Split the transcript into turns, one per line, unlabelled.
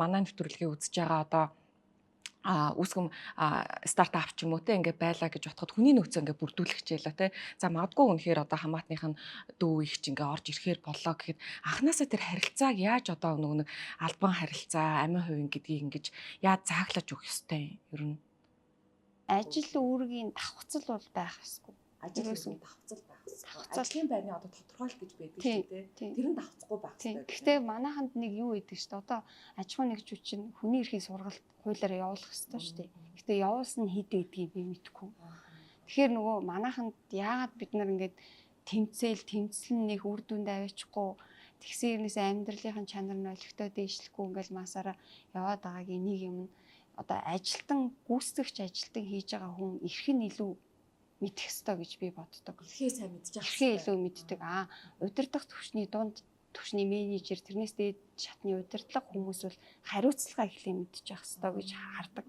Манай нэвтрүүлгээ үзэж байгаа одоо үүсгэм стартап ч юм уу те ингээ байлаа гэж бодоход хүний нөөцөө ингээ бүрдүүлэх хичээлээ те. За магадгүй үнэхээр одоо хамаатных нь дүү их ч ингээ орж ирэхээр боллоо гэхэд анханасаа тэр харилцааг яаж одоо нэг албан харилцаа, амин хувийн гэдгийг ингэж яаж зааглаж өгөх ёстой юм ер нь.
Ажил үүргийн давхцал бол байх ёсгүй.
Ажил үүргийн давхцал байх ёсгүй. Ажлын байрны одоо тодорхойлт гэж байдаг шүү дээ. Тэр нь давхцахгүй байх ёстой.
Гэхдээ манайханд нэг юу гэдэг шүү дээ. Одоо аж ахуй нэгжүүд чинь хүний эрхийн сургалт хуулиараа явуулах ёстой шүү дээ. Гэхдээ явуулсан нь хэд гэдгийг би мэдэхгүй. Тэгэхээр нөгөө манайханд яагаад бид нар ингээд тэмцэл нэг үр дүнд аваачихгүй тэгсэрнээс амьдралын чанар нь олигтой дээшлэхгүй ингээл масаараа яваад байгааг энийг юм одоо ажилтан гүйцэтгэгч ажилтан хийж байгаа хүн эрхэн илүү мэдэх ёстой гэж би боддог.
Эрхээ сайн мэдж байгаа.
Эрхээ илүү мэддэг. Удирдах түвшний дунд түвшний менежер тэрнээс дээд шатны удирдлага хүмүүс бол хариуцлагаа эхлээ мэдчих ёстой гэж хардаг.